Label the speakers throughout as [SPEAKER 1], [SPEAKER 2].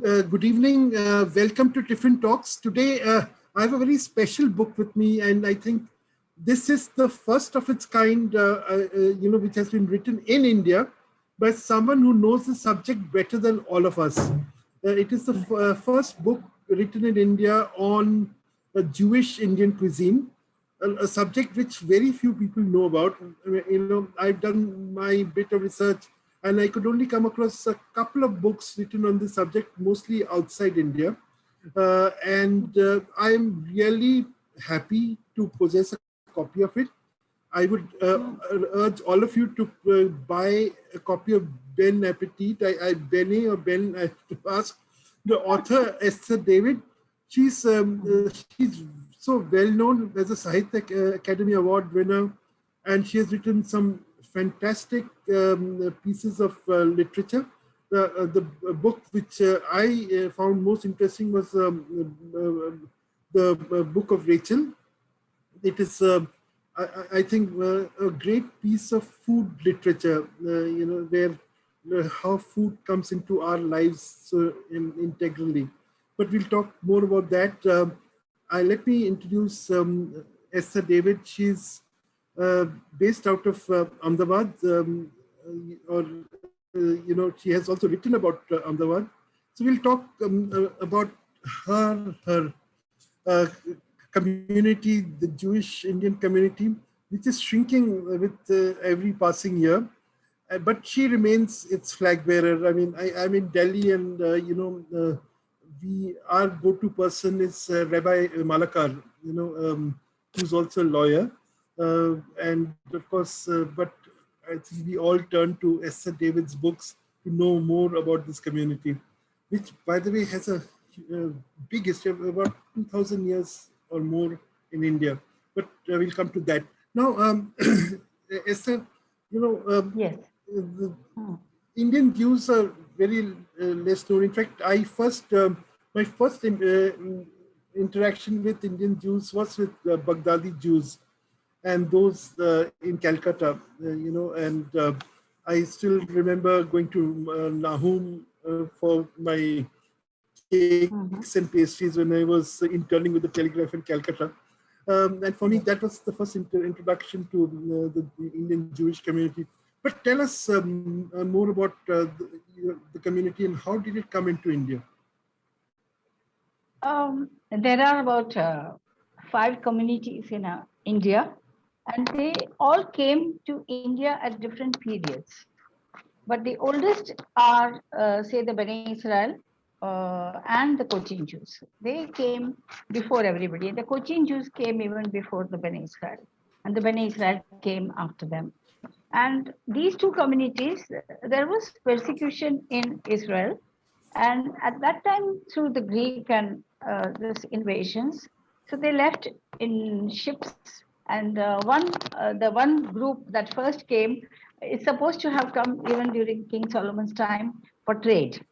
[SPEAKER 1] Good evening. Welcome to Tiffin Talks. Today, I have a very special book with me, and I think this is the first of its kind, which has been written in India by someone who knows the subject better than all of us. It is the first book written in India on Jewish Indian cuisine, a subject which very few people know about. I've done my bit of research, and I could only come across a couple of books written on this subject, mostly outside India. I'm really happy to possess a copy of it. I would urge all of you to buy a copy of Ben Appetit. Bene or Ben, I have to ask. The author, Esther David, she's so well known as a Sahitya Akademi Award winner, and she has written some fantastic pieces of literature. The book which I found most interesting was the book of Rachel. It is, I think, a great piece of food literature, where how food comes into our lives so integrally. But we'll talk more about that. Let me introduce Esther David. She's based out of Ahmedabad, she has also written about Ahmedabad. So we'll talk about her community, the Jewish Indian community, which is shrinking with every passing year. But she remains its flag bearer. I mean, I'm in Delhi, and our go-to person is Rabbi Malakar, who's also a lawyer. And of course, but I think we all turn to Esther David's books to know more about this community, which, by the way, has a big history of about 2,000 years or more in India. But we'll come to that. Now, Esther,
[SPEAKER 2] yes.
[SPEAKER 1] The Indian Jews are very less known. In fact, my first interaction with Indian Jews was with Baghdadi Jews, and those in Calcutta, and I still remember going to Nahum for my cakes and pastries when I was interning with the Telegraph in Calcutta. And for me, that was the first introduction to the Indian Jewish community. But tell us more about the community and how did it come into India?
[SPEAKER 2] There are about 5 communities in India, and they all came to India at different periods. But the oldest are, say, the Bene Israel and the Kochi Jews. They came before everybody. The Kochi Jews came even before the Bene Israel, and the Bene Israel came after them. And these 2 communities, there was persecution in Israel. And at that time, through the Greek and this invasions, so they left in ships. And the one group that first came is supposed to have come even during King Solomon's time for trade,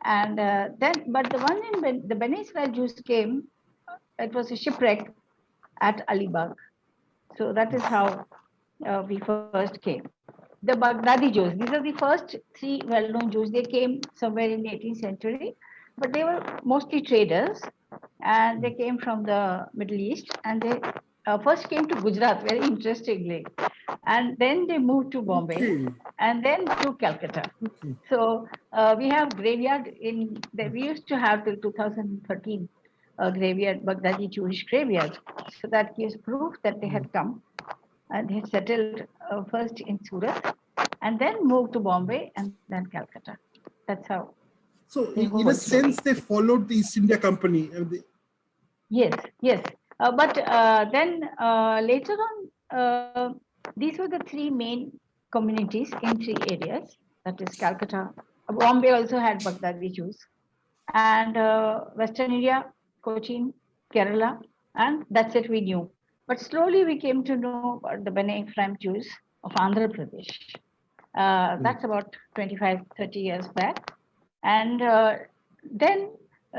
[SPEAKER 2] And but the one in the Bene Israel Jews came, it was a shipwreck at Alibag. So that is how we first came. The Baghdadi Jews, these are the first 3 well-known Jews. They came somewhere in the 18th century, but they were mostly traders, and they came from the Middle East, and they first came to Gujarat, very interestingly, and then they moved to Bombay, and then to Calcutta. So we have graveyard we used to have till 2013 graveyard, Baghdadi Jewish graveyard. So that gives proof that they had come. And they settled first in Surat, and then moved to Bombay, and then Calcutta. That's how.
[SPEAKER 1] So, in a sense, they followed the East India Company.
[SPEAKER 2] Yes. But then later on, these were the 3 main communities in 3 areas. That is Calcutta. Bombay also had Baghdadi Jews, and Western India, Cochin, Kerala, and that's it we knew. But slowly we came to know about the Bene Ephraim Jews of Andhra Pradesh. That's about 25, 30 years back. And then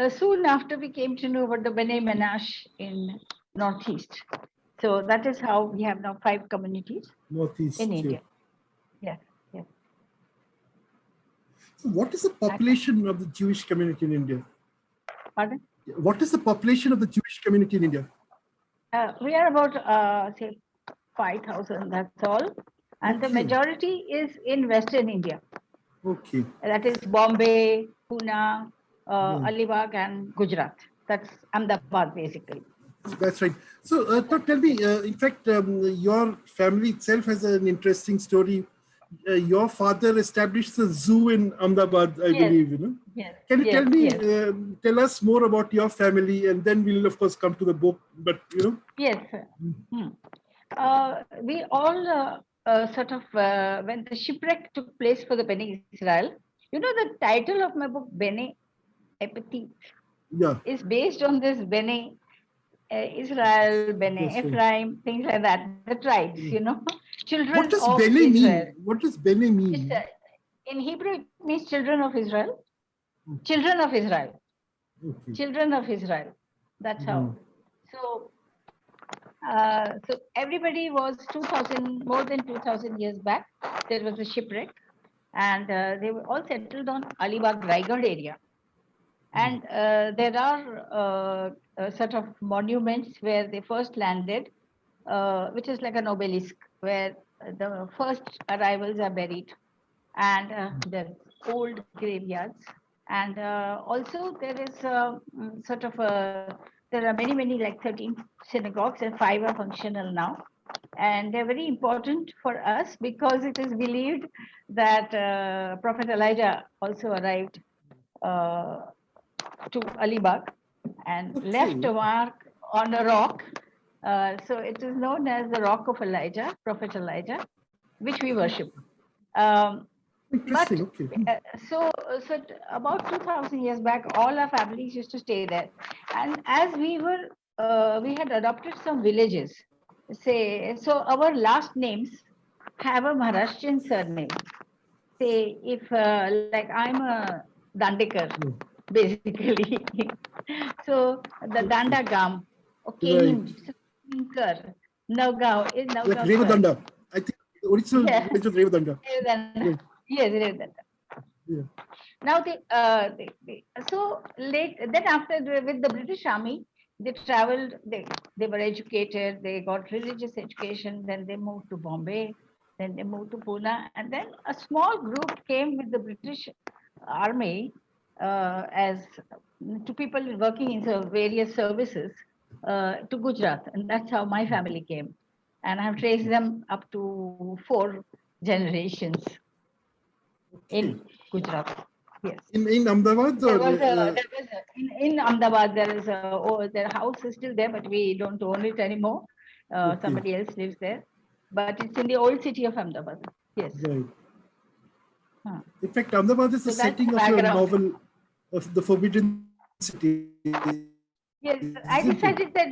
[SPEAKER 2] soon after we came to know about the Bene Menashe in Northeast. So that is how we have now 5 communities
[SPEAKER 1] Northeast
[SPEAKER 2] in India. Yes.
[SPEAKER 1] So what is the population of the Jewish community in India?
[SPEAKER 2] Pardon?
[SPEAKER 1] What is the population of the Jewish community in India?
[SPEAKER 2] We are about, say, 5,000, that's all. And the
[SPEAKER 1] Okay.
[SPEAKER 2] majority is in Western India.
[SPEAKER 1] Okay.
[SPEAKER 2] That is Bombay, Pune,
[SPEAKER 1] Yeah.
[SPEAKER 2] Alibag, and Gujarat. That's Ahmedabad, basically.
[SPEAKER 1] That's right. So, tell me, in fact, your family itself has an interesting story. Your father established a zoo in Ahmedabad, I believe, you know.
[SPEAKER 2] Yes.
[SPEAKER 1] Can you tell me,
[SPEAKER 2] Yes.
[SPEAKER 1] tell us more about your family, and then we'll, of course, come to the book, but, you know.
[SPEAKER 2] Yes. We all sort of, when the shipwreck took place for the Bene Israel, you know, the title of my book, Bene Appetit,
[SPEAKER 1] Yeah.
[SPEAKER 2] is based on this Bene Israel, Bene
[SPEAKER 1] That's right.
[SPEAKER 2] Ephraim, things like that, the tribes, you know, children
[SPEAKER 1] What does
[SPEAKER 2] of
[SPEAKER 1] Bene
[SPEAKER 2] Israel.
[SPEAKER 1] mean? What does Bene mean?
[SPEAKER 2] In Hebrew, it means children of Israel.
[SPEAKER 1] Okay.
[SPEAKER 2] Children of Israel.
[SPEAKER 1] Okay.
[SPEAKER 2] Children of Israel. That's how. So, so everybody was 2,000, more than 2,000 years back. There was a shipwreck, and they were all settled on Alibag Raigad area. And there are sort of monuments where they first landed, which is like an obelisk, where the first arrivals are buried. And there's old graveyards. And also there is sort of there are many, like 13 synagogues, and 5 are functional now. And they're very important for us because it is believed that Prophet Elijah also arrived to Alibag and left a mark on a rock. So it is known as the Rock of Elijah, Prophet Elijah, which we worship.
[SPEAKER 1] Interesting.
[SPEAKER 2] But
[SPEAKER 1] Okay.
[SPEAKER 2] so about 2,000 years back, all our families used to stay there. And as we had adopted some villages. So our last names have a Maharashtrian surname. Say if like I'm a Dandekar, basically. So the Dandagam,
[SPEAKER 1] Right.
[SPEAKER 2] Kenim, Sinkar, Nagaon is
[SPEAKER 1] Like
[SPEAKER 2] Nagaonkar.
[SPEAKER 1] Revadanda. I think the original village was Revadanda. Right.
[SPEAKER 2] Yes,
[SPEAKER 1] Yeah.
[SPEAKER 2] now so late then after with the British Army, they traveled, they were educated, they got religious education, then they moved to Bombay, then they moved to Pune, and then a small group came with the British Army as to people working in various services to Gujarat, and that's how my family came, and I've traced them up to 4 generations
[SPEAKER 1] Okay.
[SPEAKER 2] in Gujarat. Yes.
[SPEAKER 1] In Ahmedabad,
[SPEAKER 2] In Ahmedabad, their house is still there, but we don't own it anymore.
[SPEAKER 1] okay.
[SPEAKER 2] Somebody else lives there, but it's in the old city of Ahmedabad. Yes.
[SPEAKER 1] Right. In fact, Ahmedabad is the
[SPEAKER 2] So that's
[SPEAKER 1] setting
[SPEAKER 2] the
[SPEAKER 1] of your
[SPEAKER 2] background.
[SPEAKER 1] novel of the Forbidden City.
[SPEAKER 2] Yes, I
[SPEAKER 1] Isn't it?
[SPEAKER 2] decided that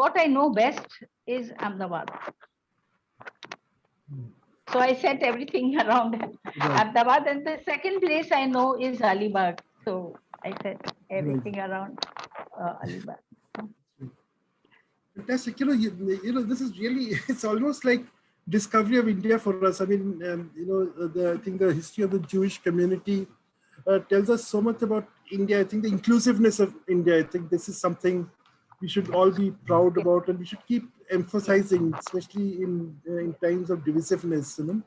[SPEAKER 2] what I know best is Ahmedabad. So I set everything around Ahmedabad, and the second place I know is Alibag. So I set everything around Alibag.
[SPEAKER 1] Fantastic. You know, this is really, it's almost like discovery of India for us. I mean, you know, I think the history of the Jewish community tells us so much about India. I think the inclusiveness of India, I think this is something we should all be proud about, and we should keep emphasizing, especially in times of divisiveness. You know,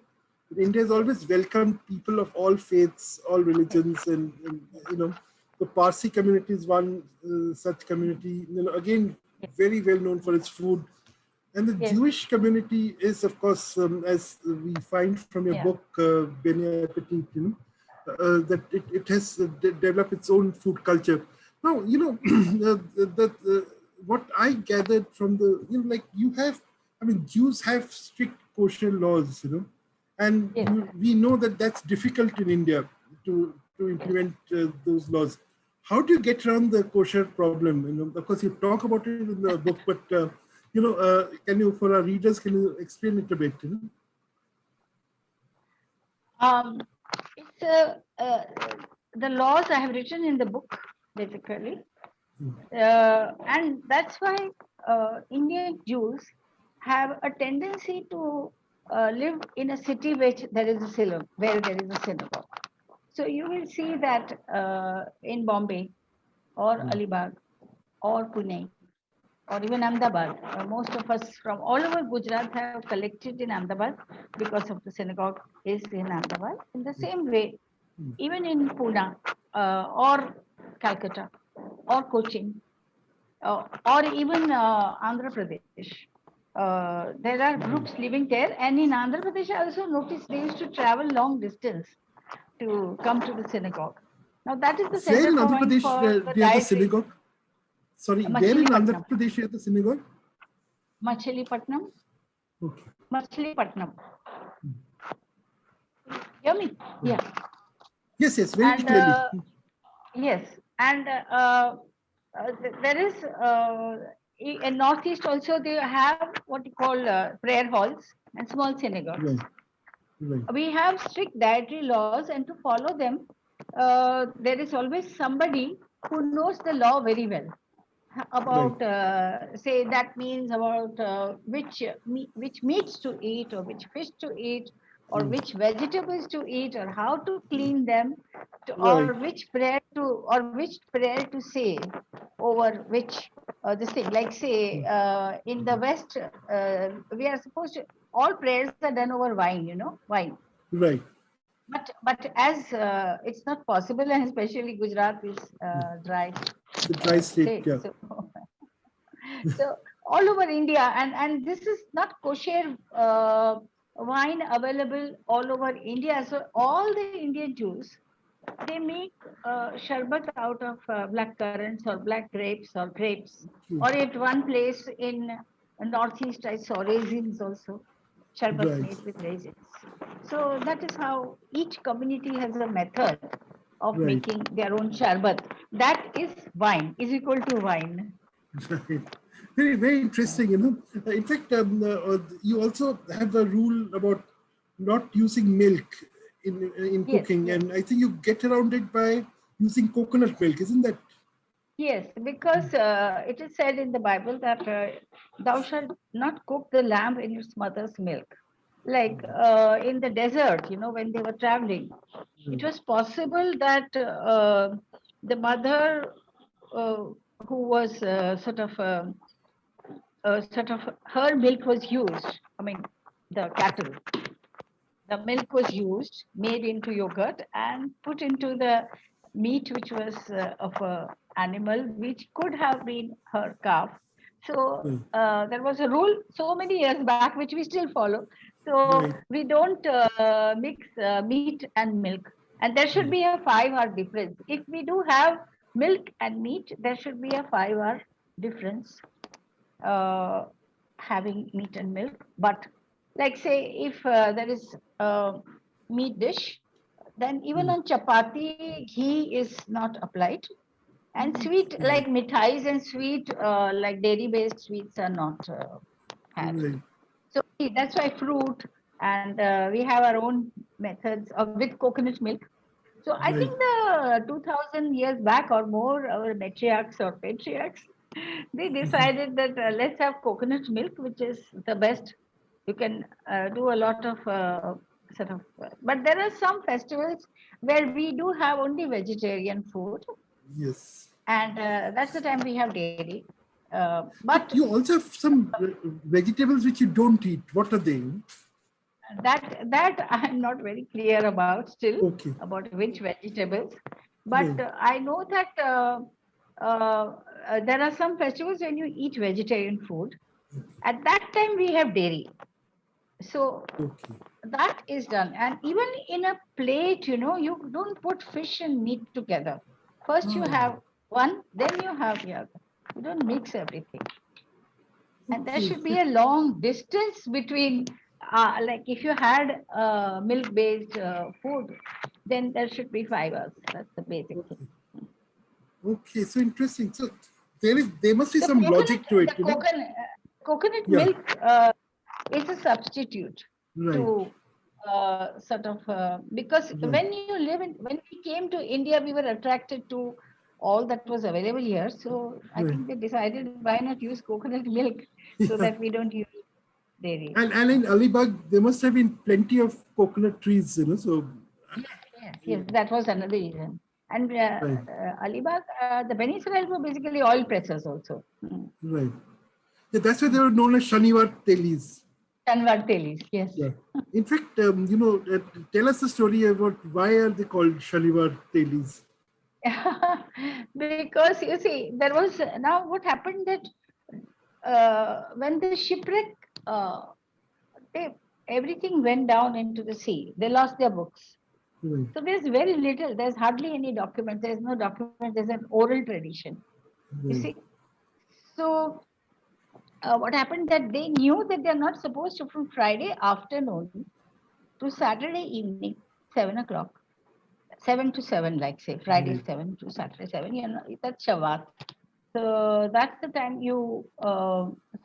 [SPEAKER 1] India has always welcomed people of all faiths, all religions, and you know, the Parsi community is one such community. You know, again, very well known for its food. And the Jewish community is, of course, as we find from your book, Bene Appetit, you know, that it has developed its own food culture. Now, you know, what I gathered from the, you know, like you have, I mean, Jews have strict kosher laws, you know, and we know that that's difficult in India to implement those laws. How do you get around the kosher problem? You know, of course, you talk about it in the book, but you know, can you, for our readers, can you explain it a bit? You
[SPEAKER 2] know? It's the laws I have written in the book, basically, and that's why Indian Jews have a tendency to live in a city where there is a synagogue. So you will see that in Bombay or Alibag or Pune or even Ahmedabad, most of us from all over Gujarat have collected in Ahmedabad because of the synagogue is in Ahmedabad. In the same way, even in Pune or Calcutta or Kochi or even Andhra Pradesh. There are groups living there, and in Andhra Pradesh, I also noticed they used to travel long distance to come to the synagogue. Now that is the
[SPEAKER 1] Where
[SPEAKER 2] center
[SPEAKER 1] in Andhra
[SPEAKER 2] point
[SPEAKER 1] Pradesh
[SPEAKER 2] for the
[SPEAKER 1] near the
[SPEAKER 2] dietary.
[SPEAKER 1] synagogue? Sorry, where in Andhra
[SPEAKER 2] Machilipatnam.
[SPEAKER 1] Pradesh near the synagogue?
[SPEAKER 2] Machilipatnam.
[SPEAKER 1] Okay.
[SPEAKER 2] Machilipatnam. Hear me? Yeah.
[SPEAKER 1] Yes, yes, very
[SPEAKER 2] And
[SPEAKER 1] clearly.
[SPEAKER 2] yes, and there is in Northeast also they have what you call prayer halls and small synagogues.
[SPEAKER 1] Right, right.
[SPEAKER 2] We have strict dietary laws, and to follow them, there is always somebody who knows the law very well about say that means about which meats to eat or which fish to eat or which vegetables to eat or how to clean them
[SPEAKER 1] Right.
[SPEAKER 2] or which prayer to say over which this thing like say in the west we are supposed to all prayers are done over wine, wine.
[SPEAKER 1] Right.
[SPEAKER 2] But as it's not possible, and especially Gujarat is dry
[SPEAKER 1] The dry state,
[SPEAKER 2] state,
[SPEAKER 1] yeah.
[SPEAKER 2] so all over India, and this is not kosher wine available all over India. So all the Indian Jews, they make sharbat out of black currants or black grapes or grapes. Or at one place in Northeast, I saw raisins also, sharbat
[SPEAKER 1] Right.
[SPEAKER 2] made with raisins. So that is how each community has a method of
[SPEAKER 1] Right.
[SPEAKER 2] making their own sharbat. That is wine, is equal to wine.
[SPEAKER 1] Right. Very, very interesting, In fact, you also have a rule about not using milk in
[SPEAKER 2] Yes,
[SPEAKER 1] cooking,
[SPEAKER 2] yes.
[SPEAKER 1] and I think you get around it by using coconut milk, isn't that?
[SPEAKER 2] Yes, because it is said in the Bible that thou shalt not cook the lamb in its mother's milk. Like in the desert, when they were traveling, it was possible that the mother uh, who was sort of her milk was used. I mean, the cattle, the milk was used, made into yogurt, and put into the meat, which was of a animal, which could have been her calf. So there was a rule so many years back, which we still follow. So
[SPEAKER 1] Right.
[SPEAKER 2] we don't mix meat and milk, and there should be a 5 hour difference. If we do have milk and meat, there should be a 5 hour difference uh, having meat and milk. But like say if there is a meat dish, then even on chapati, ghee is not applied. And sweet like mithais and sweet like dairy based sweets are not had.
[SPEAKER 1] Right.
[SPEAKER 2] So that's why fruit and we have our own methods of with coconut milk. So I
[SPEAKER 1] Right.
[SPEAKER 2] think the 2000 years back or more, our matriarchs or patriarchs, they decided that let's have coconut milk, which is the best. You can do a lot of but there are some festivals where we do have only vegetarian food,
[SPEAKER 1] Yes.
[SPEAKER 2] and that's the time we have dairy.
[SPEAKER 1] But
[SPEAKER 2] But
[SPEAKER 1] you also have some vegetables which you don't eat. What are they?
[SPEAKER 2] that I'm not very clear about still
[SPEAKER 1] Okay.
[SPEAKER 2] about which vegetables, but
[SPEAKER 1] Right.
[SPEAKER 2] I know that there are some festivals when you eat vegetarian food. At that time we have dairy, so
[SPEAKER 1] Okay.
[SPEAKER 2] that is done. And even in a plate, you don't put fish and meat together. First you have one, then you have the other. You don't mix everything. And there
[SPEAKER 1] Okay.
[SPEAKER 2] should be a long distance between, like if you had milk-based food, then there should be 5 hours. That's the basic thing.
[SPEAKER 1] Okay. Okay. So interesting. So there must be
[SPEAKER 2] The
[SPEAKER 1] some logic to it,
[SPEAKER 2] coconut
[SPEAKER 1] Yeah.
[SPEAKER 2] milk is a substitute
[SPEAKER 1] Right.
[SPEAKER 2] to because
[SPEAKER 1] Right.
[SPEAKER 2] when we came to India, we were attracted to all that was available here. So I
[SPEAKER 1] Right.
[SPEAKER 2] think they decided why not use coconut milk so
[SPEAKER 1] Yeah.
[SPEAKER 2] that we don't use dairy.
[SPEAKER 1] And in Alibag, there must have been plenty of coconut trees, So
[SPEAKER 2] Yes, yes. yes. That was another reason. And
[SPEAKER 1] Right,
[SPEAKER 2] Alibag, the Bene Israel were basically oil pressers also.
[SPEAKER 1] right. Yeah, that's why they were known as Shanivar Telis.
[SPEAKER 2] Tanwar Telis, yes.
[SPEAKER 1] Yeah. In fact, tell us the story about why are they called Shanivar Telis?
[SPEAKER 2] Because you see, there was now what happened that when the shipwreck, they everything went down into the sea. They lost their books.
[SPEAKER 1] Right,
[SPEAKER 2] So there's very little. There's hardly any document. There's no document. There's an oral tradition. You
[SPEAKER 1] right,
[SPEAKER 2] see. So what happened that they knew that they're not supposed to from Friday afternoon to Saturday evening, 7 o'clock. 7 to 7, like say Friday
[SPEAKER 1] right,
[SPEAKER 2] 7 to Saturday 7. That's Shabbat. So that's the time you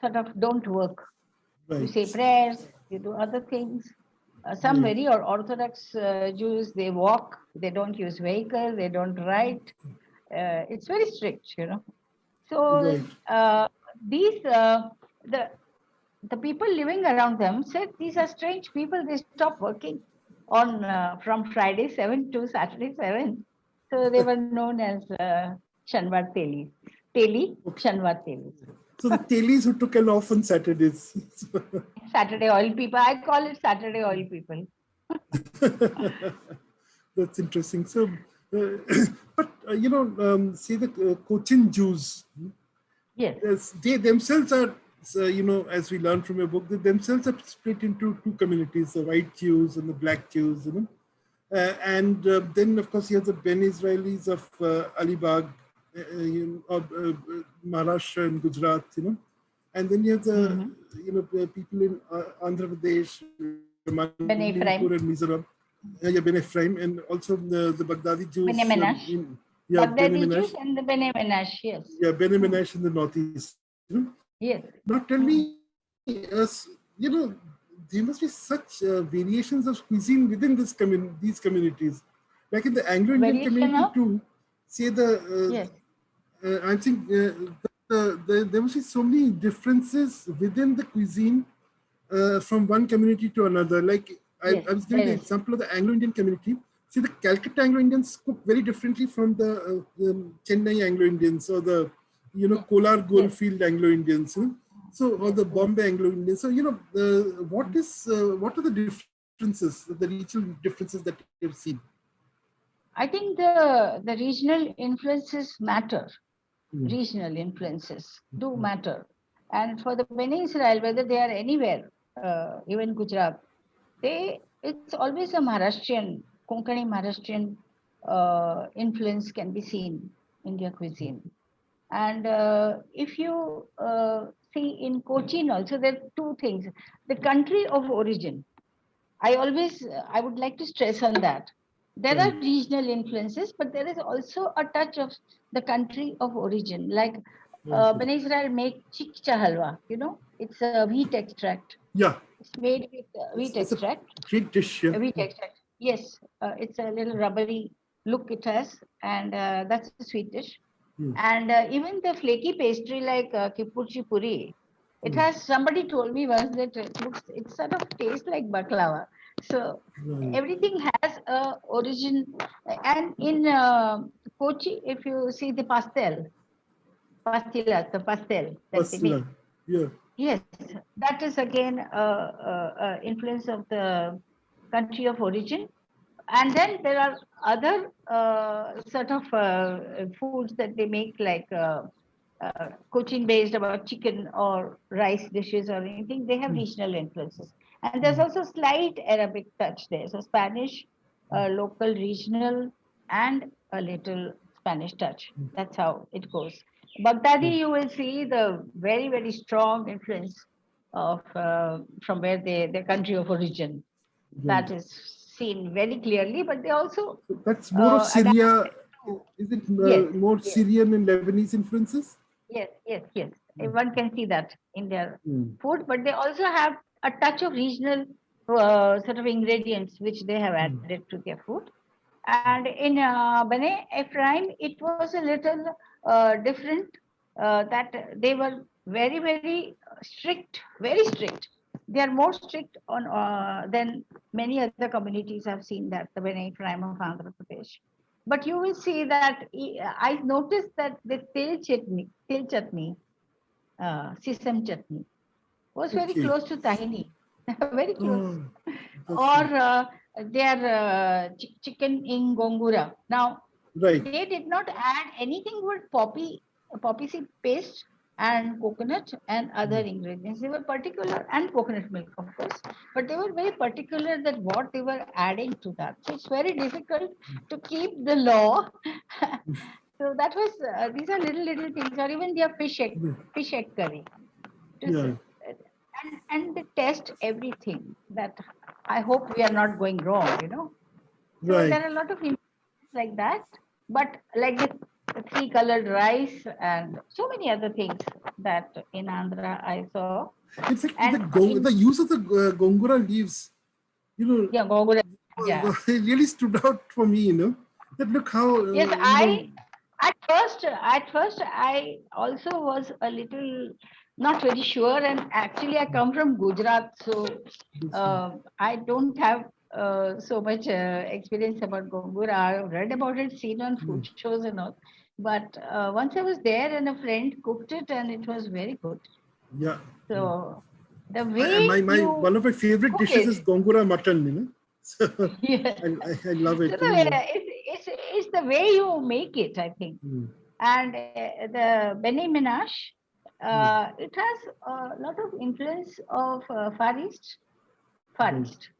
[SPEAKER 2] sort of don't work. You say
[SPEAKER 1] right,
[SPEAKER 2] prayers, you do other things. Some
[SPEAKER 1] right,
[SPEAKER 2] very or Orthodox Jews, they walk, they don't use vehicles, they don't write. It's very strict. So
[SPEAKER 1] right.
[SPEAKER 2] these the people living around them said these are strange people. They stop working on from Friday 7 to Saturday 7. So they were known as Shanwar Telis. Teli,
[SPEAKER 1] Okay.
[SPEAKER 2] Shanwar Telis.
[SPEAKER 1] So the Telis who took an off on Saturdays.
[SPEAKER 2] Saturday oil people. I call it Saturday oil people.
[SPEAKER 1] That's interesting. So, but say the Cochin Jews,
[SPEAKER 2] Yes,
[SPEAKER 1] they themselves are, as we learned from your book, they themselves are split into two communities: the white Jews and the black Jews. And then, of course, you have the Ben Israelis of Alibag, Maharashtra and Gujarat. And then you have the the people in Andhra Pradesh,
[SPEAKER 2] Bene
[SPEAKER 1] Manipur, and
[SPEAKER 2] Ephraim,
[SPEAKER 1] Mizoram. Yeah, Ben Ephraim, and also the Baghdadi
[SPEAKER 2] Bene
[SPEAKER 1] Jews
[SPEAKER 2] Menash.
[SPEAKER 1] yeah, Ben
[SPEAKER 2] Baghdadi Jews
[SPEAKER 1] Menash,
[SPEAKER 2] and the Bene Menash, yes.
[SPEAKER 1] yeah, Ben
[SPEAKER 2] Hmm.
[SPEAKER 1] Menash in the northeast.
[SPEAKER 2] Yes.
[SPEAKER 1] Now tell
[SPEAKER 2] Hmm.
[SPEAKER 1] me, there must be such variations of cuisine within these communities. Like in the Anglo-Indian
[SPEAKER 2] Variation
[SPEAKER 1] community
[SPEAKER 2] of?
[SPEAKER 1] too, say
[SPEAKER 2] Yes.
[SPEAKER 1] I think there must be so many differences within the cuisine from one community to another. Like
[SPEAKER 2] Yes,
[SPEAKER 1] I was giving
[SPEAKER 2] there
[SPEAKER 1] the
[SPEAKER 2] is.
[SPEAKER 1] example of the Anglo-Indian community. See, the Calcutta Anglo-Indians cook very differently from the Chennai Anglo-Indians or the
[SPEAKER 2] Yes.
[SPEAKER 1] Kolar
[SPEAKER 2] Yes.
[SPEAKER 1] Goldfield Anglo-Indians. So or
[SPEAKER 2] Yes.
[SPEAKER 1] the
[SPEAKER 2] Yes.
[SPEAKER 1] Bombay Anglo-Indians. So what are the differences, the regional differences that you've seen?
[SPEAKER 2] I think the regional influences matter.
[SPEAKER 1] Mm.
[SPEAKER 2] Regional influences do matter. And for the Bene Israel, whether they are anywhere, even Gujarat, it's always a Maharashtrian, Konkani Maharashtrian influence can be seen in their cuisine. And if you see in Cochin also, there are two things. The country of origin. I would like to stress on that. There are
[SPEAKER 1] Right.
[SPEAKER 2] regional influences, but there is also a touch of the country of origin. Like
[SPEAKER 1] Okay.
[SPEAKER 2] Ben Israel make chikcha halwa, it's a wheat extract.
[SPEAKER 1] Yeah,
[SPEAKER 2] It's made with wheat
[SPEAKER 1] it's a
[SPEAKER 2] extract.
[SPEAKER 1] great dish. Yeah.
[SPEAKER 2] Wheat extract. Yes, it's a little rubbery look it has, and that's a sweet dish.
[SPEAKER 1] Mm.
[SPEAKER 2] And even the flaky pastry like kipurchi puri, it
[SPEAKER 1] Mm.
[SPEAKER 2] has somebody told me once that it sort of tastes like baklava. So
[SPEAKER 1] Right.
[SPEAKER 2] everything has a origin. And in Kochi, if you see the pastilas, the pastel that they
[SPEAKER 1] Pastilla.
[SPEAKER 2] make,
[SPEAKER 1] Yeah.
[SPEAKER 2] yes, that is again influence of the country of origin. And then there are other sort of foods that they make like Cochin based about chicken or rice dishes or anything. They have regional influences. And there's also slight Arabic touch there. So Spanish, local, regional, and a little Spanish touch. That's how it goes. Baghdadi, you will see the very, very strong influence of from where their country of origin.
[SPEAKER 1] Right.
[SPEAKER 2] That is seen very clearly, but they also
[SPEAKER 1] So that's more of
[SPEAKER 2] adapt
[SPEAKER 1] Syria.
[SPEAKER 2] to,
[SPEAKER 1] Is it
[SPEAKER 2] yes,
[SPEAKER 1] more
[SPEAKER 2] yes,
[SPEAKER 1] Syrian and Lebanese influences?
[SPEAKER 2] yes. One can see that in their
[SPEAKER 1] Mm.
[SPEAKER 2] food, but they also have a touch of regional sort of ingredients which they have added to their food. And in Bene Ephraim, it was a little different that they were very, very strict, very strict. they are more strict on than many other communities. I've seen that the Bene tribe of Andhra Pradesh. But you will see that I noticed that the til chutney, sesame chutney, was very
[SPEAKER 1] Okay.
[SPEAKER 2] close to tahini, very close.
[SPEAKER 1] Oh, that's
[SPEAKER 2] Or
[SPEAKER 1] right.
[SPEAKER 2] their chicken in gongura. Now,
[SPEAKER 1] Right.
[SPEAKER 2] they did not add anything but poppy seed paste and coconut and other ingredients. They were particular, and coconut milk, of course, but they were very particular that what they were adding to that. So it's very difficult to keep the law. So that was these are little things, or even their fish egg curry. Just,
[SPEAKER 1] Yeah.
[SPEAKER 2] and they test everything. That I hope we are not going wrong. So
[SPEAKER 1] Right.
[SPEAKER 2] there are a lot of ingredients like that, but like the three colored rice and so many other things that in Andhra I saw.
[SPEAKER 1] In fact,
[SPEAKER 2] And in
[SPEAKER 1] the use of the gongura leaves, you know,
[SPEAKER 2] yeah, Gogura, yeah.
[SPEAKER 1] it really stood out for me. That look how
[SPEAKER 2] Yes, at first I also was a little not very sure, and actually I come from Gujarat, so
[SPEAKER 1] this one.
[SPEAKER 2] I don't have so much experience about Gongura. I've read about it, seen on food shows and all. But once I was there, and a friend cooked it, and it was very good.
[SPEAKER 1] Yeah.
[SPEAKER 2] So the
[SPEAKER 1] My
[SPEAKER 2] way you
[SPEAKER 1] one of my favorite
[SPEAKER 2] cook
[SPEAKER 1] dishes
[SPEAKER 2] it,
[SPEAKER 1] is gongura mutton. So
[SPEAKER 2] yes.
[SPEAKER 1] I love it.
[SPEAKER 2] So it's the way you make it, I think.
[SPEAKER 1] Mm,
[SPEAKER 2] And the Bene Minash,
[SPEAKER 1] mm,
[SPEAKER 2] it has a lot of influence of Far East, Far
[SPEAKER 1] right.
[SPEAKER 2] East,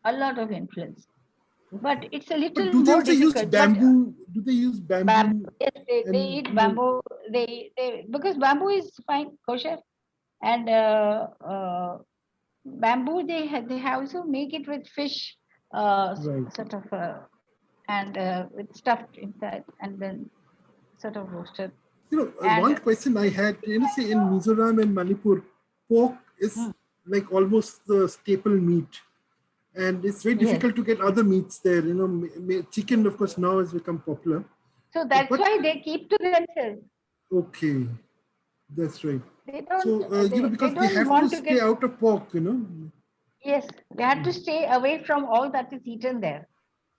[SPEAKER 2] a lot of influence. But
[SPEAKER 1] Okay.
[SPEAKER 2] it's a
[SPEAKER 1] But
[SPEAKER 2] little
[SPEAKER 1] do they
[SPEAKER 2] more
[SPEAKER 1] also use
[SPEAKER 2] difficult. But
[SPEAKER 1] bamboo? Do they use
[SPEAKER 2] bamboo,
[SPEAKER 1] bamboo
[SPEAKER 2] yes, they
[SPEAKER 1] and
[SPEAKER 2] eat bamboo. They because bamboo is fine, kosher, and bamboo they also make it with fish,
[SPEAKER 1] right?
[SPEAKER 2] sort of, and with stuffed inside, and then sort of roasted.
[SPEAKER 1] One
[SPEAKER 2] And
[SPEAKER 1] question I had, say in Mizoram and Manipur, pork is
[SPEAKER 2] mm,
[SPEAKER 1] like almost the staple meat, and it's very
[SPEAKER 2] yes,
[SPEAKER 1] difficult to get other meats there. Chicken, of course, now has become popular,
[SPEAKER 2] so that's
[SPEAKER 1] but
[SPEAKER 2] why they keep to themselves.
[SPEAKER 1] okay, that's right.
[SPEAKER 2] They don't
[SPEAKER 1] So
[SPEAKER 2] they
[SPEAKER 1] because they
[SPEAKER 2] don't
[SPEAKER 1] have to
[SPEAKER 2] want to
[SPEAKER 1] stay
[SPEAKER 2] get.
[SPEAKER 1] out of pork.
[SPEAKER 2] Yes, they had to stay away from all that is eaten there.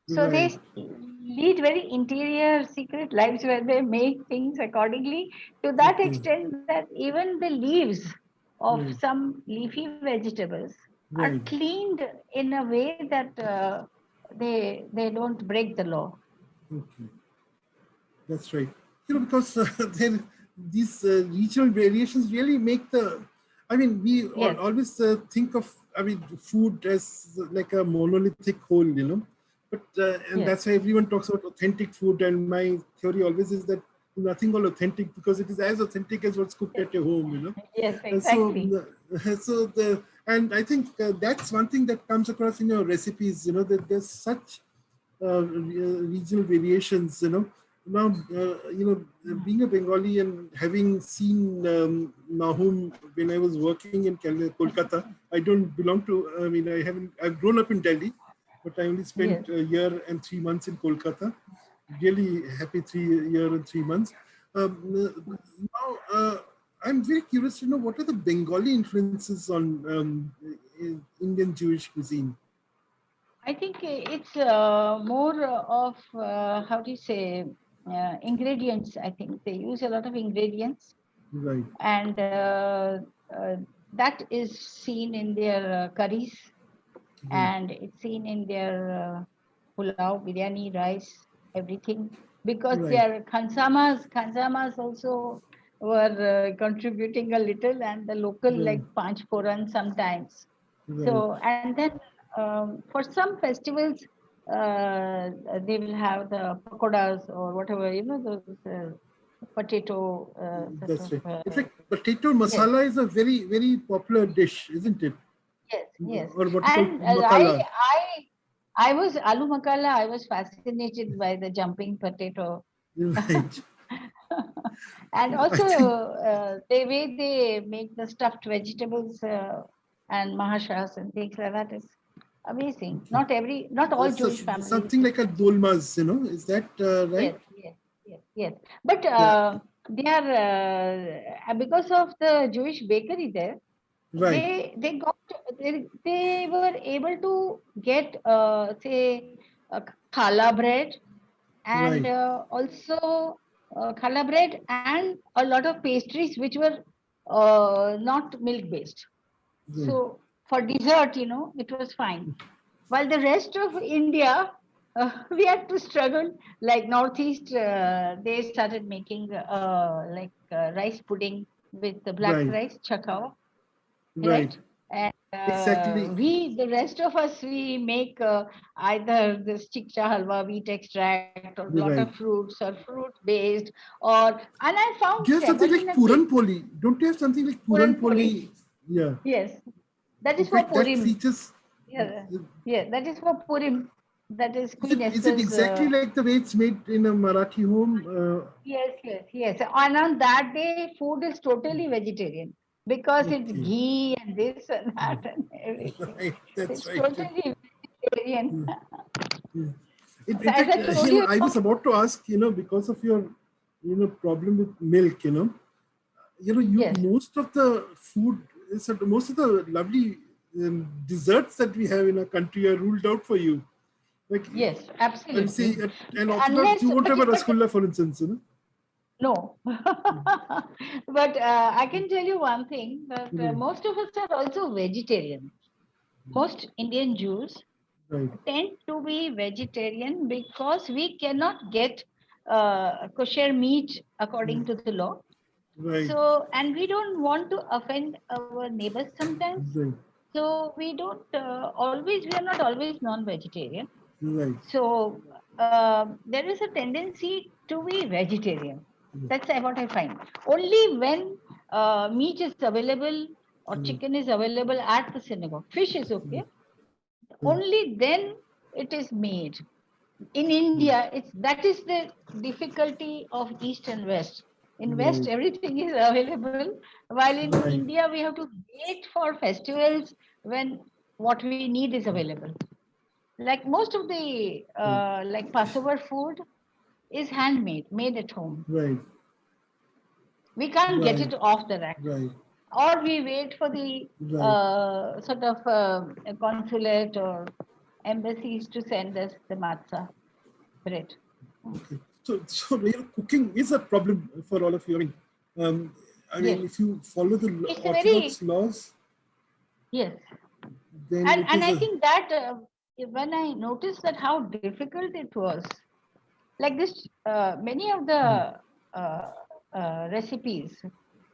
[SPEAKER 2] So they
[SPEAKER 1] Right,
[SPEAKER 2] lead very interior, secret lives where they make things accordingly to that
[SPEAKER 1] okay,
[SPEAKER 2] extent that even the leaves of
[SPEAKER 1] right,
[SPEAKER 2] some leafy vegetables are
[SPEAKER 1] right,
[SPEAKER 2] cleaned in a way that they don't break the law.
[SPEAKER 1] okay. That's right. Because then these regional variations really make the. I mean, we
[SPEAKER 2] Yes,
[SPEAKER 1] always think of, food as like a monolithic whole. But and
[SPEAKER 2] yes,
[SPEAKER 1] that's why everyone talks about authentic food. And my theory always is that nothing all authentic because it is as authentic as what's cooked at your home.
[SPEAKER 2] yes,
[SPEAKER 1] And so,
[SPEAKER 2] exactly.
[SPEAKER 1] and I think that's one thing that comes across in your recipes. That there's such regional variations. Now, being a Bengali and having seen Nahum when I was working in Kolkata, I don't belong to. I've grown up in Delhi, but I only
[SPEAKER 2] Yes.
[SPEAKER 1] spent a year and 3 months in Kolkata. Really happy 3 year and 3 months. Now, I'm very curious to know what are the Bengali influences on Indian Jewish cuisine.
[SPEAKER 2] I think it's more of how do you say ingredients. I think they use a lot of ingredients,
[SPEAKER 1] Right,
[SPEAKER 2] and uh, that is seen in their curries,
[SPEAKER 1] right,
[SPEAKER 2] and it's seen in their pulao, biryani, rice, everything. Because
[SPEAKER 1] right,
[SPEAKER 2] their khansamas also were contributing a little, and the local
[SPEAKER 1] right,
[SPEAKER 2] like panch foran sometimes.
[SPEAKER 1] right.
[SPEAKER 2] So, and then for some festivals, they will have the pakodas or whatever, those potato sort
[SPEAKER 1] That's
[SPEAKER 2] of.
[SPEAKER 1] right. In fact, potato
[SPEAKER 2] Yes,
[SPEAKER 1] masala is a very, very popular dish, isn't it?
[SPEAKER 2] yes.
[SPEAKER 1] Or what you call
[SPEAKER 2] And
[SPEAKER 1] makala.
[SPEAKER 2] I was alu makala. I was fascinated by the jumping potato.
[SPEAKER 1] Right.
[SPEAKER 2] And
[SPEAKER 1] I
[SPEAKER 2] also
[SPEAKER 1] think
[SPEAKER 2] the way they make the stuffed vegetables and mahashas and things like that is amazing.
[SPEAKER 1] okay.
[SPEAKER 2] Not all
[SPEAKER 1] So
[SPEAKER 2] Jewish families.
[SPEAKER 1] something like a dolmas. Is that right?
[SPEAKER 2] Yes. But
[SPEAKER 1] Yeah.
[SPEAKER 2] they are because of the Jewish bakery there.
[SPEAKER 1] Right.
[SPEAKER 2] They were able to get say challah bread, and
[SPEAKER 1] Right.
[SPEAKER 2] also challah bread and a lot of pastries which were not milk based.
[SPEAKER 1] Right.
[SPEAKER 2] So for dessert, it was fine. While the rest of India, we had to struggle. Like Northeast, they started making rice pudding with the black
[SPEAKER 1] Right.
[SPEAKER 2] rice, chakao,
[SPEAKER 1] Right.
[SPEAKER 2] right? And
[SPEAKER 1] Exactly.
[SPEAKER 2] the rest of us, we make either this chicha halwa, wheat extract, or a lot of
[SPEAKER 1] Right.
[SPEAKER 2] fruits or fruit based, or and I found
[SPEAKER 1] Do you have something
[SPEAKER 2] semolina
[SPEAKER 1] like
[SPEAKER 2] cake,
[SPEAKER 1] Puran Poli? Don't you have something like
[SPEAKER 2] puran
[SPEAKER 1] Puran
[SPEAKER 2] poli.
[SPEAKER 1] Poli? Yeah.
[SPEAKER 2] Yes, that
[SPEAKER 1] In
[SPEAKER 2] is for
[SPEAKER 1] fact, that
[SPEAKER 2] Purim.
[SPEAKER 1] features.
[SPEAKER 2] Yeah, yeah, that is for Purim. That is
[SPEAKER 1] Is
[SPEAKER 2] Queen
[SPEAKER 1] it
[SPEAKER 2] Esther's.
[SPEAKER 1] exactly like the way it's made in a Marathi home?
[SPEAKER 2] Yes, yes, yes. And on that day, food is totally vegetarian because it's
[SPEAKER 1] Okay.
[SPEAKER 2] ghee and this and that and everything.
[SPEAKER 1] Right. That's
[SPEAKER 2] It's
[SPEAKER 1] right.
[SPEAKER 2] totally vegetarian.
[SPEAKER 1] Yeah. Yeah. In
[SPEAKER 2] As
[SPEAKER 1] fact,
[SPEAKER 2] I told you,
[SPEAKER 1] I was about to ask, because of your, problem with milk, you
[SPEAKER 2] yes,
[SPEAKER 1] most of the food, most of the lovely desserts that we have in our country are ruled out for you. Like,
[SPEAKER 2] yes,
[SPEAKER 1] I would say,
[SPEAKER 2] absolutely.
[SPEAKER 1] an Orthodox
[SPEAKER 2] Unless,
[SPEAKER 1] Jew won't have a
[SPEAKER 2] but
[SPEAKER 1] rasgulla, for instance.
[SPEAKER 2] no. But I can tell you one thing that
[SPEAKER 1] Right.
[SPEAKER 2] most of us are also vegetarian. Most Indian Jews
[SPEAKER 1] Right.
[SPEAKER 2] tend to be vegetarian because we cannot get kosher meat according to the law.
[SPEAKER 1] Right.
[SPEAKER 2] So, and we don't want to offend our neighbors sometimes.
[SPEAKER 1] Right.
[SPEAKER 2] So we don't always, we are not always non-vegetarian.
[SPEAKER 1] Right.
[SPEAKER 2] So there is a tendency to be vegetarian. That's what I find. Only when meat is available or
[SPEAKER 1] Right.
[SPEAKER 2] chicken is available at the synagogue, fish is okay.
[SPEAKER 1] Right.
[SPEAKER 2] Only then it is made. In India, that is the difficulty of East and West. In West,
[SPEAKER 1] Right.
[SPEAKER 2] everything is available, while in
[SPEAKER 1] Right.
[SPEAKER 2] India, we have to wait for festivals when what we need is available. Like most of the like Passover food is handmade, made at home.
[SPEAKER 1] Right.
[SPEAKER 2] We can't get
[SPEAKER 1] Right.
[SPEAKER 2] it off the rack,
[SPEAKER 1] Right.
[SPEAKER 2] or we wait for the
[SPEAKER 1] Right.
[SPEAKER 2] sort of consulate or embassies to send us the matzah bread.
[SPEAKER 1] Okay. So cooking is a problem for all of you. Um,
[SPEAKER 2] Yes,
[SPEAKER 1] if you follow the
[SPEAKER 2] it's a very,
[SPEAKER 1] Orthodox laws,
[SPEAKER 2] yes,
[SPEAKER 1] then it
[SPEAKER 2] and
[SPEAKER 1] is
[SPEAKER 2] I
[SPEAKER 1] a.
[SPEAKER 2] think that when I noticed that how difficult it was, like this, many of the uh, recipes,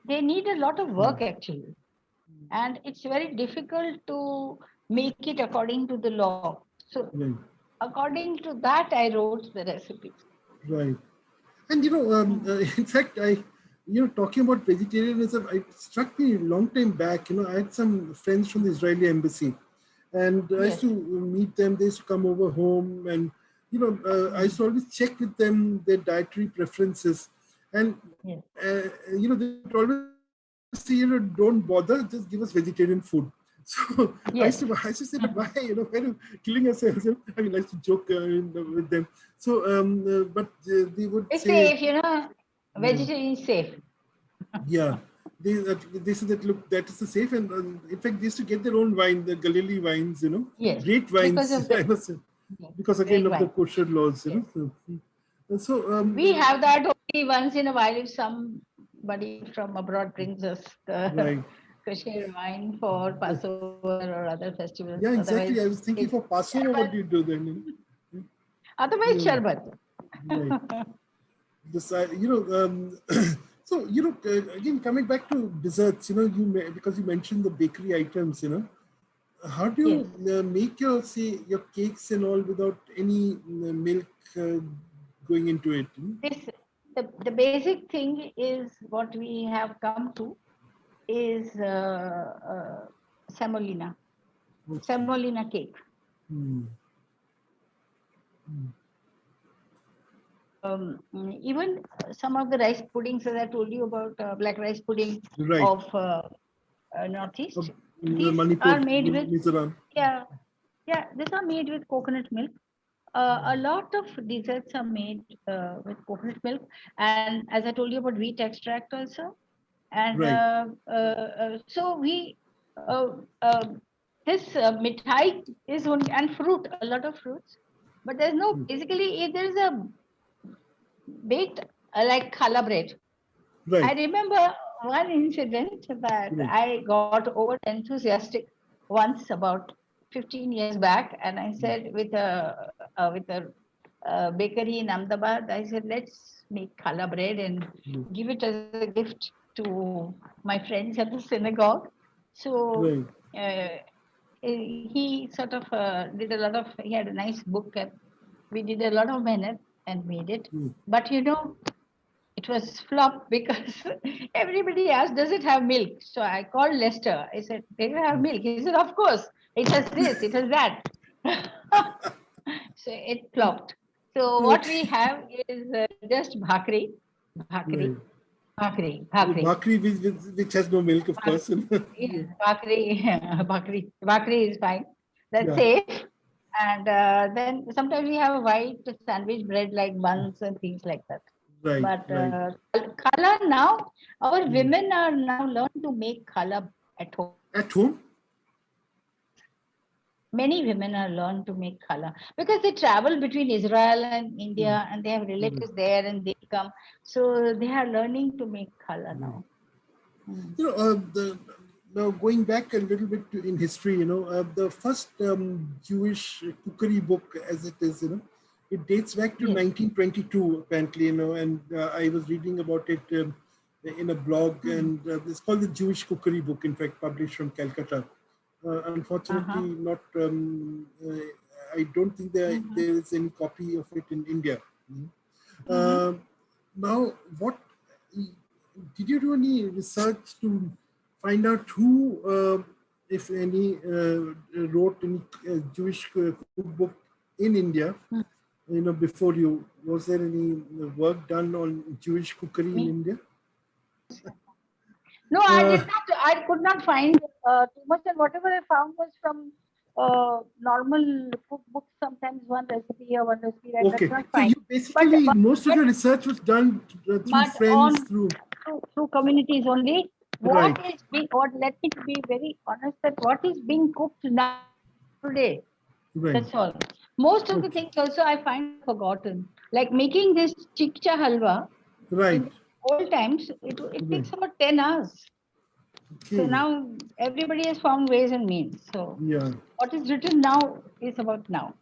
[SPEAKER 2] they need a lot of work actually, and it's very difficult to make it according to the law. So
[SPEAKER 1] Right.
[SPEAKER 2] according to that, I wrote the recipes.
[SPEAKER 1] Right. And in fact, talking about vegetarianism, it struck me a long time back. I had some friends from the Israeli embassy, and I used
[SPEAKER 2] Yes.
[SPEAKER 1] to meet them. They used to come over home, and I used to always check with them their dietary preferences, and
[SPEAKER 2] Yes.
[SPEAKER 1] they would always say, don't bother, just give us vegetarian food. So
[SPEAKER 2] Yes.
[SPEAKER 1] I used to say, but why, why are we killing ourselves? I mean, I used to joke with them. So, but they would
[SPEAKER 2] It's
[SPEAKER 1] say,
[SPEAKER 2] safe, vegetarian is safe.
[SPEAKER 1] yeah, they said that, look, that is the safe, and in fact, they used to get their own wine, the Galilee wines,
[SPEAKER 2] Yes,
[SPEAKER 1] great
[SPEAKER 2] because
[SPEAKER 1] wines,
[SPEAKER 2] of the
[SPEAKER 1] I must say, because again
[SPEAKER 2] great
[SPEAKER 1] of the
[SPEAKER 2] wine.
[SPEAKER 1] kosher laws,
[SPEAKER 2] Yes. We
[SPEAKER 1] So,
[SPEAKER 2] have that only once in a while if somebody from abroad brings us the
[SPEAKER 1] right.
[SPEAKER 2] kosher wine for Passover or other festivals.
[SPEAKER 1] Yeah,
[SPEAKER 2] Otherwise,
[SPEAKER 1] exactly. I was thinking
[SPEAKER 2] it's
[SPEAKER 1] for Passover,
[SPEAKER 2] sharbat.
[SPEAKER 1] what do you do then?
[SPEAKER 2] Otherwise,
[SPEAKER 1] Yeah,
[SPEAKER 2] sharbat.
[SPEAKER 1] right. This, so again, coming back to desserts, because you mentioned the bakery items, how do
[SPEAKER 2] Yes.
[SPEAKER 1] you make your cakes and all without any milk going into it?
[SPEAKER 2] This the basic thing is what we have come to is semolina,
[SPEAKER 1] Okay.
[SPEAKER 2] semolina cake.
[SPEAKER 1] Hmm. Hmm.
[SPEAKER 2] Even some of the rice puddings, as I told you about black rice pudding
[SPEAKER 1] Right.
[SPEAKER 2] of Northeast, these
[SPEAKER 1] Manipur,
[SPEAKER 2] are made with,
[SPEAKER 1] Mizoram.
[SPEAKER 2] yeah, yeah, these are made with coconut milk. A lot of desserts are made with coconut milk, and as I told you about wheat extract also. And
[SPEAKER 1] Right.
[SPEAKER 2] so we uh, uh, this mithai is only, and fruit, a lot of fruits, but there's no, basically, there is a baked like challah bread. I
[SPEAKER 1] Right.
[SPEAKER 2] remember one incident that
[SPEAKER 1] Right.
[SPEAKER 2] I got over enthusiastic once about 15 years back, and I said with a bakery in Ahmedabad, I said, let's make challah bread and give it as a gift to my friends at the synagogue. So
[SPEAKER 1] Right.
[SPEAKER 2] uh, he sort of did a lot of, he had a nice book, and we did a lot of minute and made it. But it was flop because everybody asked, does it have milk? So I called Lester. I said, does it have milk? He said, of course. It has this, it has that. So it flopped. So what we
[SPEAKER 1] Okay.
[SPEAKER 2] have is just bhakri, bhakri,
[SPEAKER 1] Right.
[SPEAKER 2] bhakri, bhakri.
[SPEAKER 1] Bakri, which has no milk, of
[SPEAKER 2] Bhak-
[SPEAKER 1] course.
[SPEAKER 2] Yeah, bhakri, bhakri is fine. That's
[SPEAKER 1] Yeah.
[SPEAKER 2] safe. And then sometimes we have a white sandwich bread like buns and things like that.
[SPEAKER 1] Right.
[SPEAKER 2] But
[SPEAKER 1] Right.
[SPEAKER 2] khala now, our women are now learn to make khala at home.
[SPEAKER 1] At home.
[SPEAKER 2] Many women are learned to make khala because they travel between Israel and India, and they have relatives there, and they come. So they are learning to make khala now.
[SPEAKER 1] You know, now going back a little bit in history, the first Jewish cookery book, as it is, it dates back to
[SPEAKER 2] Yes.
[SPEAKER 1] 1922, apparently, and I was reading about it in a blog, and it's called the Jewish Cookery Book, in fact, published from Calcutta. Unfortunately, not. I don't think there is any copy of it in India. Now, what did you do any research to find out who, if any, wrote any Jewish cookbook in India? Before you, was there any work done on Jewish cookery in
[SPEAKER 2] Me?
[SPEAKER 1] India?
[SPEAKER 2] No, I
[SPEAKER 1] Uh,
[SPEAKER 2] did not. I could not find too much, and whatever I found was from normal cookbooks. Sometimes one recipe or one recipe that
[SPEAKER 1] okay,
[SPEAKER 2] does not
[SPEAKER 1] so you
[SPEAKER 2] find. But
[SPEAKER 1] basically,
[SPEAKER 2] but,
[SPEAKER 1] most of
[SPEAKER 2] but
[SPEAKER 1] your research was done through
[SPEAKER 2] but on
[SPEAKER 1] friends, through,
[SPEAKER 2] through communities only.
[SPEAKER 1] right,
[SPEAKER 2] What is being, what, let me be very honest, that what is being cooked now today,
[SPEAKER 1] right,
[SPEAKER 2] that's all. Most of the
[SPEAKER 1] okay,
[SPEAKER 2] things also I find are forgotten. Like making this chikcha halwa
[SPEAKER 1] right,
[SPEAKER 2] in the old times, it
[SPEAKER 1] right,
[SPEAKER 2] takes about 10 hours. So
[SPEAKER 1] okay,
[SPEAKER 2] now everybody has found ways and means. So
[SPEAKER 1] yeah.
[SPEAKER 2] what is written now is about now.